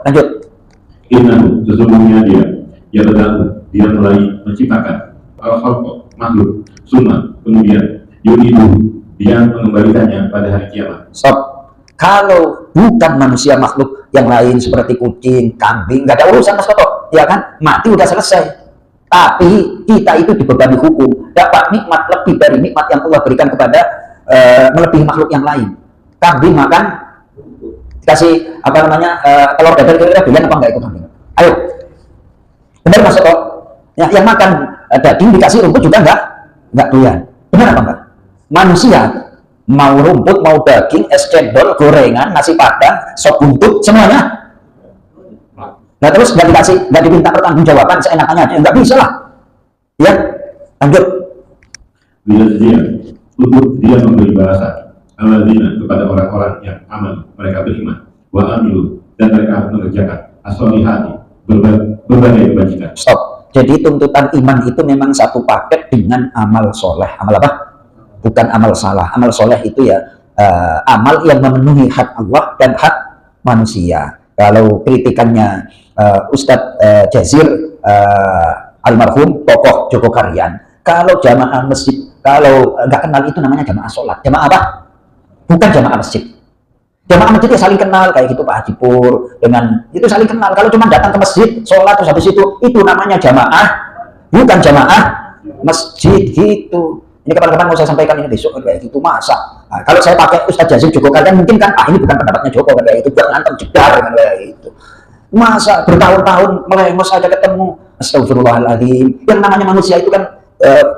lanjut. Innahu, sesungguhnya dia mulai menciptakan makhluk, summa, kemudian yuridu, dia mengembalikannya pada hari kiamat. Stop. Kalau bukan manusia, makhluk yang lain seperti kucing, kambing, nggak ada urusan Mas Toto, ya kan? Mati udah selesai. Tapi kita itu dibebani hukum, dapat nikmat lebih dari nikmat yang Allah berikan kepada melebihi makhluk yang lain. Kambing makan, kasih apa namanya telur dadar, kira-kira doyan apa enggak itu kambing? Ayo, benar Mas Toto? Ya, yang makan daging dikasih rumput juga enggak doyan. Benar apa enggak? Manusia mau rumput, mau daging, es cendol, gorengan, nasi padang, sop buntut, semuanya. Nah terus nggak dikasih, nggak diminta pertanggungjawaban seenaknya aja, nggak bisa lah. Ya, lanjut. Bila dia memberi balasan alladzina kepada orang-orang yang aman, mereka beriman, wa amilu, dan mereka mengerjakan as-solihati, berbagai kebajikan. Stop. Jadi tuntutan iman itu memang satu paket dengan amal soleh. Amal apa? Bukan amal salah. Amal soleh itu ya amal yang memenuhi hak Allah dan hak manusia. Kalau kritikannya Ustadz Jazir almarhum tokoh Joko Karyan, kalau jamaah masjid, kalau nggak kenal itu namanya jamaah sholat. Jamaah apa? Bukan jamaah masjid. Jamaah masjid ya saling kenal, kayak gitu Pak Haji Pur dengan itu saling kenal. Kalau cuma datang ke masjid sholat terus habis itu namanya jamaah, bukan jamaah masjid gitu. Ini kapan-kapan mau saya sampaikan ini besok kayak gitu masa. Nah, kalau saya pakai Ustadz Jazir Joko Karyan mungkin kan ini bukan pendapatnya Joko kayak itu, buat ngantem jedar kayak gitu. Masa bertahun-tahun melengos saja ketemu, astagfirullahaladzim. Yang namanya manusia itu kan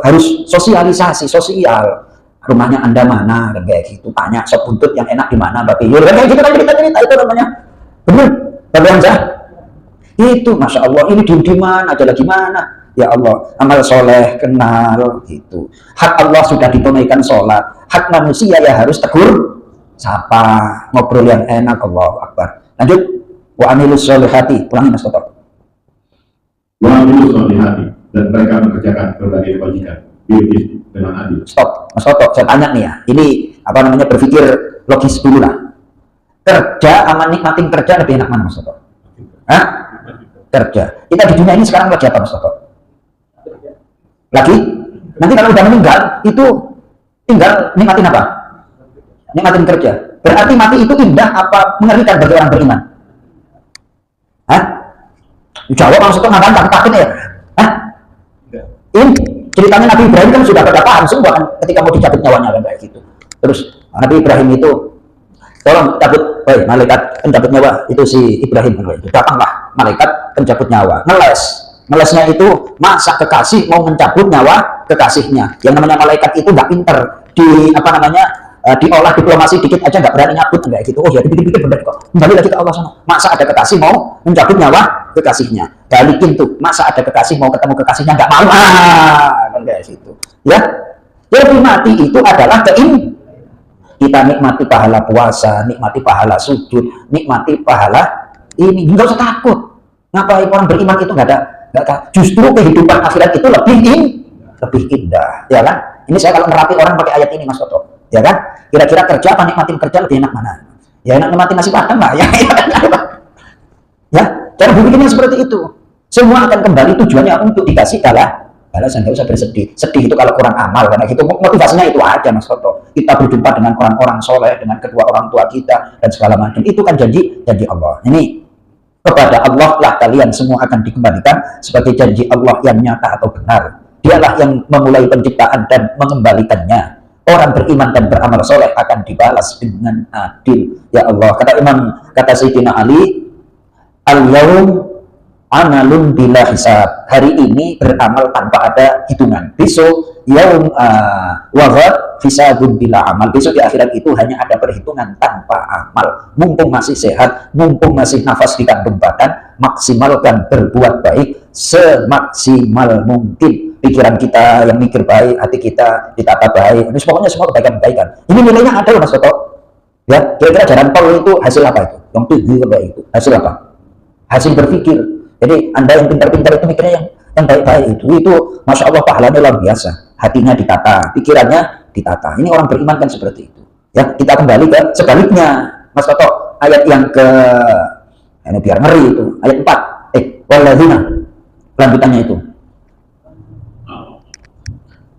harus sosialisasi, sosial. Rumahnya Anda mana, dan kayak gitu. Tanya sop buntut yang enak di mana, Mbak Piyul, dan kayak gitu kan cerita-cerita itu namanya. Benar, Mbak Hamzah? Itu, Masya Allah, ini diem-dieman aja lagi mana? Ya Allah, amal soleh, kenal, gitu. Hak Allah sudah ditunaikan sholat. Hak manusia ya harus tegur, sapa, ngobrol yang enak, Allahu Akbar. Lanjut. Wa amilus solihati, ulangi Mas Toto. Wa amilus solihati, dan mereka mengerjakan berbagai kebajikan dengan adil. Stop, Mas Toto, saya tanya nih ya, ini apa namanya, berpikir logis dulu lah. Kerja sama nikmatin kerja lebih enak mana Mas Toto? Hah? Kerja. Kita di dunia ini sekarang lagi apa Mas Toto? Lagi? Nanti kalau udah meninggal, itu tinggal nikmatin apa? Nikmatin kerja. Berarti mati itu indah apa mengerikan bagi orang beriman? Hah? Jawab maksudnya ngapain takut ya? Hah? Ini ceritanya Nabi Ibrahim kan sudah pada paham semua kan ketika mau dicabut nyawanya kan kayak gitu. Terus Nabi Ibrahim itu tolong cabut, malaikat pencabut nyawa itu si Ibrahim kan itu. Datanglah malaikat pencabut nyawa, ngelesnya itu masa kekasih mau mencabut nyawa kekasihnya. Yang namanya malaikat itu nggak pinter di apa namanya diolah diplomasi dikit aja nggak berani nyabut kayak gitu. Oh ya dipikir-pikir bener kok. Kembali lagi ke Allah sana. Masa ada kekasih mau mencabut nyawa kekasihnya? Balikin tuh. Masa ada kekasih mau ketemu kekasihnya nggak mau? Kan kayak gitu. Ya. Jadi mati itu adalah kita nikmati pahala puasa, nikmati pahala sujud, nikmati pahala ini. Nggak usah takut. Ngapain orang beriman itu nggak ada. Justru kehidupan akhirat itu lebih indah, ya kan? Ini saya kalau nerapi orang pakai ayat ini Mas Toto. Ya kan? Kira-kira kerja apa nikmatin kerja lebih enak mana? Ya enak nikmatin nasi padang lah. Ya, cara berpikirnya seperti itu. Semua akan kembali tujuannya untuk dikasih balasan, nggak usah bersedih. Sedih itu kalau kurang amal, karena gitu motivasinya itu aja Mas Toto. Kita berjumpa dengan orang-orang soleh, dengan kedua orang tua kita dan segala macam. Itu kan janji Allah. Ini kepada Allah lah kalian semua akan dikembalikan sebagai janji Allah yang nyata atau benar. Dialah yang memulai penciptaan dan mengembalikannya. Orang beriman dan beramal soleh akan dibalas dengan adil. Ya Allah, kata Sayyidina Ali, al-yawm amalun bila hisab. Hari ini beramal tanpa ada hitungan. Besok yaum waghat hisabun bila amal. Besok di akhirat itu hanya ada perhitungan tanpa amal. Mumpung masih sehat, mumpung masih nafas di kandung badan, maksimalkan berbuat baik semaksimal mungkin. Pikiran kita yang mikir baik, hati kita ditata baik. Ini pokoknya semua kebaikan-kebaikan. Ini nilainya ada loh Mas Toto. Ya, kira-kira jalan Paul itu hasil apa itu? Yang tujuh kayak itu. Hasil apa? Hasil berpikir. Jadi Anda yang pintar-pintar itu mikirnya yang baik-baik itu Masya Allah pahalanya luar biasa. Hatinya ditata, pikirannya ditata. Ini orang beriman kan seperti itu. Ya, kita kembali ke sebaliknya Mas Toto. Ayat yang ke Ini biar ngeri itu. Ayat 4. Walladzina. Lanjutannya itu.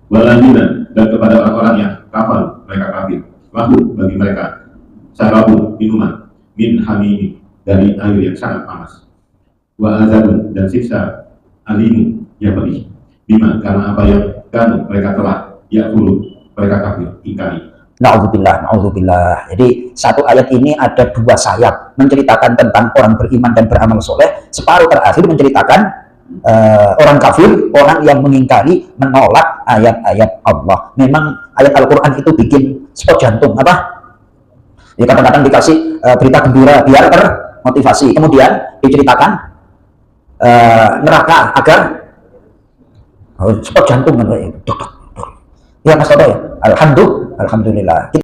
Waladina, dan kepada orang-orang yang kafir, mereka kafir. Lahum, bagi mereka syarabu, minuman min hamimi, dari air yang sangat panas. Wa azabun, dan siksa alimu, yang pedih. Bima, karena apa yang mereka telah yakulu, mereka kafir ingkari. Na'udzubillah, na'udzubillah. Jadi satu ayat ini ada dua sayap, menceritakan tentang orang beriman dan beramal soleh. Separuh terakhir menceritakan orang kafir, orang yang mengingkari, menolak ayat-ayat Allah. Memang ayat Al-Quran itu bikin spot jantung, apa? Ya kadang-kadang dikasih berita gembira biar termotivasi. Kemudian diceritakan neraka agar spot jantung kan? Ya Mas Toto ya. Alhamdulillah.